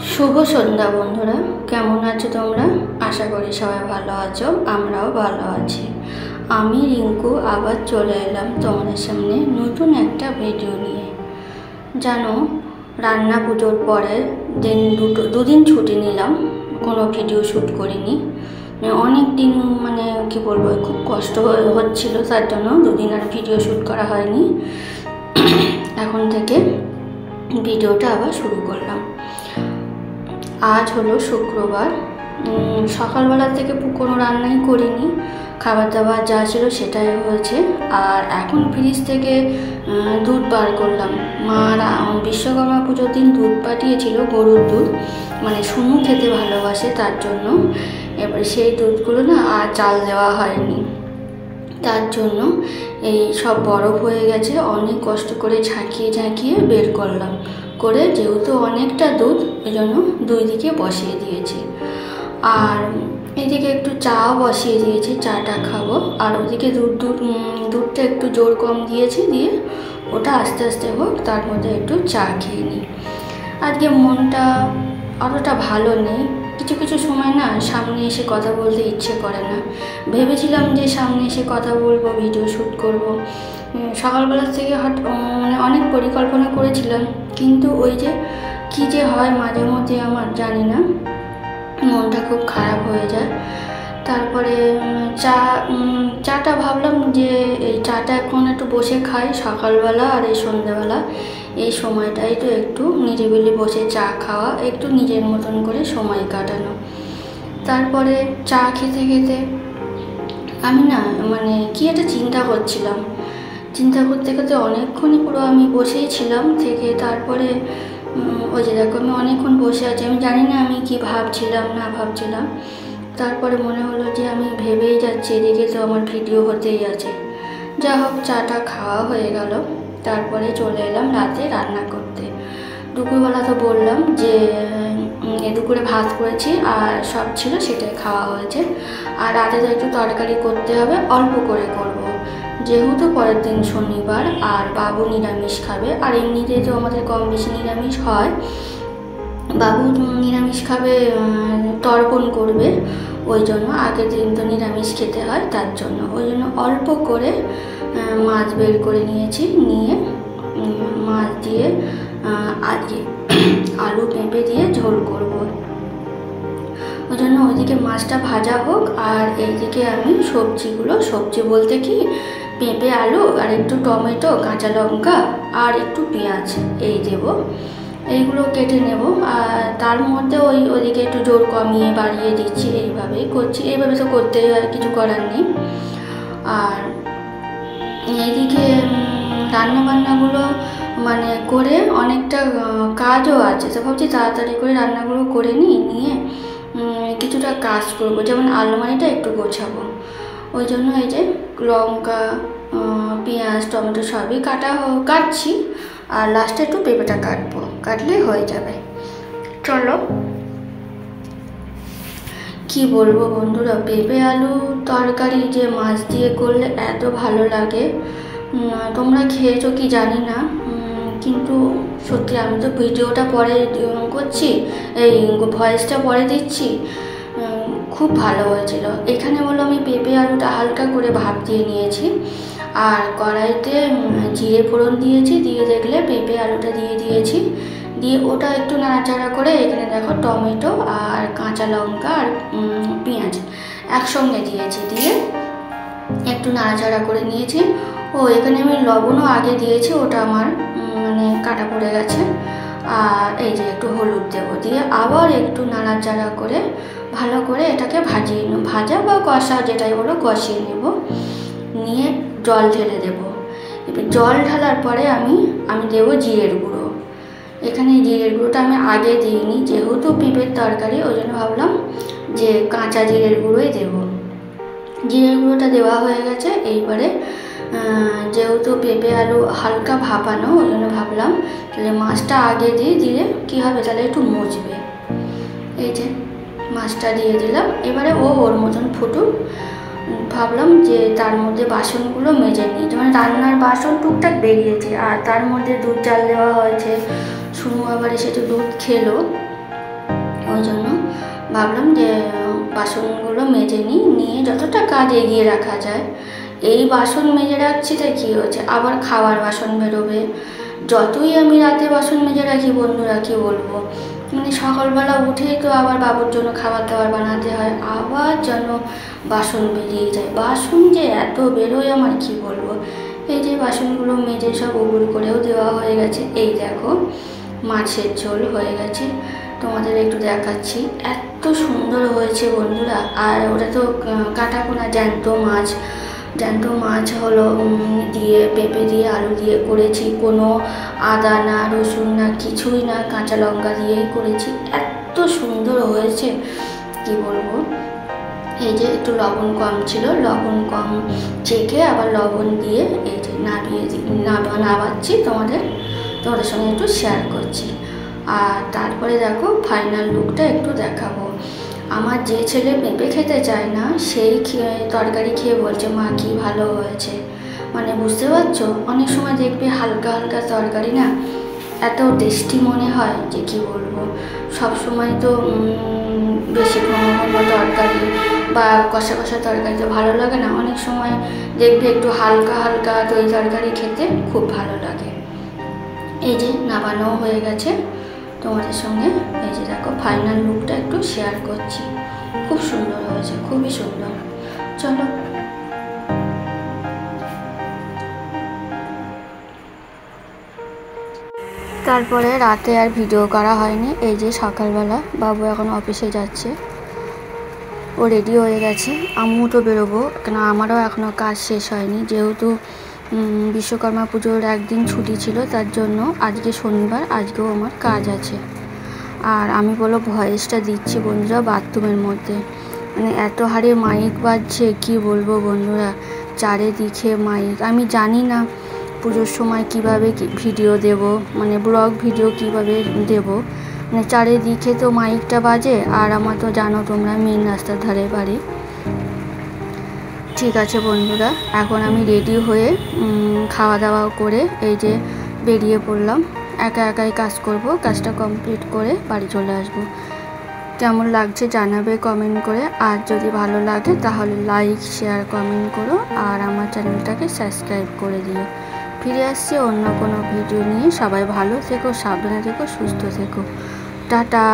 শুভ সন্ধ্যা বন্ধুরা, কেমন আছো তোমরা? আশা করি সবাই ভালো আছো, আমরাও ভালো আছি। আমি রিঙ্কু আবার চলে এলাম তোমাদের সামনে নতুন একটা ভিডিও নিয়ে। জানো, রান্না পুজোর পরে দুদিন ছুটি নিলাম, কোনো ভিডিও শ্যুট করিনি। অনেক দিন কি বলবো, খুব কষ্ট হচ্ছিল, তার জন্য দুদিন আর ভিডিও শ্যুট করা হয়নি। এখন থেকে ভিডিওটা আবার শুরু করলাম। আজ হলো শুক্রবার, সকালবেলা থেকে কোনো রান্নাই করিনি, খাবার দাবার যা ছিল সেটাই হয়েছে। আর এখন ফ্রিজ থেকে দুধ বার করলাম। মা বিশ্বকর্মা পুজোর দিন দুধ পাঠিয়েছিল, গরুর দুধ, সুনু খেতে ভালোবাসে তার জন্য। এবার সেই দুধগুলো না আর চাল দেওয়া হয়নি, তার জন্য এই সব বরফ হয়ে গেছে। অনেক কষ্ট করে ঝাঁকিয়ে বের করলাম, করে যেহেতু অনেকটা দুধ, এই জন্য দুই দিকে বসিয়ে দিয়েছি। আর এদিকে একটু চাও বসিয়ে দিয়েছি, চাটা খাবো। আর ওদিকে দুধটা একটু জোর কম দিয়েছি, দিয়ে ওটা আস্তে আস্তে হোক, তার মধ্যে একটু চা খেয়ে নিই। আজকে মনটা অতটা ভালো নেই। কিছু সময় না সামনে এসে কথা বলতে ইচ্ছে করে না। ভেবেছিলাম যে সামনে এসে কথা বলবো, ভিডিও শ্যুট করব। সকালবেলা থেকে অনেক পরিকল্পনা করেছিলাম, কিন্তু ওই যে কী যে হয় মাঝে মধ্যে আমার জানি না, মনটা খুব খারাপ হয়ে যায়। তারপরে চাটা ভাবলাম যে এই চাটা এখন একটু বসে খাই, সকালবেলা আর এই সন্ধ্যেবেলা এই সময়টাই তো একটু নিরিবিলি বসে চা খাওয়া, একটু নিজের মতন করে সময় কাটানো। তারপরে চা খেতে খেতে আমি না কি একটা চিন্তা করতে অনেকক্ষণই পুরো আমি বসেই ছিলাম থেকে। তারপরে ওই যে দেখো, আমি অনেকক্ষণ বসে আছি, আমি জানি না আমি কি ভাবছিলাম না ভাবছিলাম। তারপরে মনে হলো যে আমি ভেবেই যাচ্ছি, এদিকে তো আমার ভিডিও হতেই আছে। যা হোক, চাটা খাওয়া হয়ে গেল। তারপরে চলে এলাম রাতে রান্না করতে। দুপুরবেলা তো বললাম যে দুপুরে ভাত করেছি আর সব ছিল, সেটাই খাওয়া হয়েছে। আর রাতে তো একটু তরকারি করতে হবে, অল্প করে করব, যেহেতু পরের দিন শনিবার আর বাবু নিরামিষ খাবে। আর এমনিতেই তো আমাদের কম বেশি নিরামিষ হয়। বাবু নিরামিষ খাবে, তর্পণ করবে, ওই জন্য আগের দিন তো নিরামিষ খেতে হয়, তার জন্য ওই জন্য অল্প করে মাছ বের করে নিয়েছি। নিয়ে মাছ দিয়ে আজকে আলু পেঁপে দিয়ে ঝোল করব। ওই জন্য ওইদিকে মাছটা ভাজা হোক, আর এইদিকে আমি সবজি বলতে কি, পেঁপে আলু আর একটু টমেটো, কাঁচা লঙ্কা আর একটু পেঁয়াজ এই দেব, এইগুলো কেটে নেব। আর তার মধ্যে ওইদিকে একটু জোর কমিয়ে বাড়িয়ে দিচ্ছি, এইভাবেই করছি। এইভাবে তো করতেই হয়, কিছু করার নেই। আর এইদিকে রান্নাবান্নাগুলো করে অনেকটা কাজও আছে, তো ভাবছি তাড়াতাড়ি করে রান্নাগুলো করে নিয়ে কিছুটা কাজ করবো, যেমন আলমারিটা একটু গোছাবো। ওই জন্য এই যে লঙ্কা, পেঁয়াজ, টমেটো সবই কাটছি। আর লাস্টে একটু পেঁপেটা কাটলেই হয়ে যাবে। চলো, কি বলবো বন্ধুরা, পেঁপে আলু তরকারি যে মাছ দিয়ে করলে এত ভালো লাগে। তোমরা খেয়েছো কি জানি না, কিন্তু সত্যি আমি তো ভিডিওটা পরে করছি, এই ভয়েসটা পরে দিচ্ছি, খুব ভালো হয়েছিল। এখানে বলো আমি পেঁপে আলুটা হালকা করে ভাপ দিয়ে নিয়েছি, আর কড়াইতে জিরে ফোড়ন দিয়েছি, দিয়ে দেখলে পেঁপে আলুটা দিয়ে দিয়েছি, দিয়ে ওটা একটু নাড়াচাড়া করে এখানে দেখো টমেটো আর কাঁচা লঙ্কা আর পেঁয়াজ একসঙ্গে দিয়েছি, দিয়ে একটু নাড়াচাড়া করে নিয়েছি। এখানে আমি লবণও আগে দিয়েছি, ওটা আমার কাটা পড়ে গেছে। আর এই যে একটু হলুদ দেবো, দিয়ে আবার একটু নাড়াচাড়া করে ভালো করে এটাকে ভাজা বা কষা যেটাই বলো কষিয়ে নেব। নিয়ে জল ঢেলে দেবো। এবার জল ঢালার পরে আমি দেবো জিরের গুঁড়ো। এখানে জিরের গুঁড়োটা আমি আগে দিইনি, যেহেতু পেঁপের তরকারি, ওই জন্য ভাবলাম যে কাঁচা জিরের গুঁড়োই দেবো। জিরের গুঁড়োটা দেওয়া হয়ে গেছে। এইবারে যেহেতু পেঁপে আলু হালকা ভাপানো, ওই জন্য ভাবলাম তাহলে মাছটা আগে দিলে কী হবে, তাহলে একটু মজবে। এই যে মাছটা দিয়ে দিলাম। এবারে ওর মতন ফুটুক, ভাবলাম যে তার মধ্যে বাসনগুলো মেজে নিই, যেমন রান্নার বাসন টুকটাক বেরিয়েছে, আর তার মধ্যে দুধ জাল দেওয়া হয়েছে। শুনু আবার এসে তো দুধ খেলো, ওই জন্য ভাবলাম যে বাসনগুলো মেজে নিয়ে যতটা কাজ এগিয়ে রাখা যায়। এই বাসন মেজে রাখছি তাই কী হচ্ছে, আবার খাওয়ার বাসন বেরোবে। যতই আমি রাতে বাসন মেজে রাখি বন্ধুরা, কী বলবো, মানে সকালবেলা উঠেই তো আবার বাবুর জন্য খাবার দাবার বানাতে হয়, আবার যেন বাসন বেরিয়ে যায়। বাসন যে এত বেরোয় আমার কী বলবো। এই যে বাসনগুলো মেজে সব উবুর করেও দেওয়া হয়ে গেছে। এই দেখো মাছের ঝোল হয়ে গেছে, তোমাদের একটু দেখাচ্ছি। এত সুন্দর হয়েছে বন্ধুরা। আর ওটা তো কাটাপোনা জ্যান্ত মাছ হলো দিয়ে পেঁপে দিয়ে আলু দিয়ে করেছি, কোনো আদা না রসুন না কিছুই না, কাঁচা লঙ্কা দিয়েই করেছি। এত সুন্দর হয়েছে কি বলবো। এই যে একটু লবণ কম ছিল, লবণ কম চেখে আবার লবণ দিয়ে এই যে নাবাচ্ছি, তোমাদের সঙ্গে একটু শেয়ার করছি। আর তারপরে দেখো ফাইনাল লুকটা একটু দেখাবো। আমার যে ছেলে পেঁপে খেতে চায় না সেই তরকারি খেয়ে বলছে মা কি ভালো হয়েছে। মানে বুঝতে পারছো, অনেক সময় দেখবে হালকা হালকা তরকারি না এত টেস্টি মনে হয় যে কি বলবো। সব সময় তো বেশি ঘন তরকারি বা কষা কষা তরকারি তো ভালো লাগে না, অনেক সময় দেখবে একটু হালকা হালকা দই তরকারি খেতে খুব ভালো লাগে। এই যে নামানো হয়ে গেছে তোমাদের সঙ্গে। এই যে দেখো ফাইনাল লুকটা একটু শেয়ার করছি। খুব সুন্দর হয়েছে, খুবই সুন্দর। চলো তারপরে রাতে আর ভিডিও করা হয়নি। এই যে সকালবেলা বাবু এখন অফিসে যাচ্ছে, ও রেডি হয়ে গেছে। আমিও তো বেরোবো, কেন আমারও এখনও কাজ শেষ হয়নি। যেহেতু বিশ্বকর্মা পুজোর একদিন ছুটি ছিল, তার জন্য আজকে শনিবার, আজকেও আমার কাজ আছে। আর আমি বলো ভয়েসটা দিচ্ছি বন্ধুরা বাথরুমের মধ্যে, মানে এত হারে মাইক বাজছে কি বলবো বন্ধুরা, চারিদিকে মাইক। আমি জানি না পুজোর সময় কিভাবে ভিডিও দেব, মানে ব্লগ ভিডিও কিভাবে দেব, মানে চারিদিকে তো মাইকটা বাজে। আর আমার তো জানো তোমরা মেন রাস্তার ধারে বাড়ি। ঠিক আছে বন্ধুরা, এখন আমি রেডি হয়ে খাওয়া দাওয়া করে এই যে বেরিয়ে পড়লাম। একা একাই কাজ করব, কাজটা কমপ্লিট করে বাড়ি চলে আসব। কেমন লাগছে জানাবে কমেন্ট করে। আর যদি ভালো লাগে তাহলে লাইক শেয়ার কমেন্ট করো, আর আমার চ্যানেলটাকে সাবস্ক্রাইব করে দিও। ফিরে আসছি অন্য কোনো ভিডিও নিয়ে। সবাই ভালো থেকো, সাবধানে থেকো, সুস্থ থেকো। টাটা।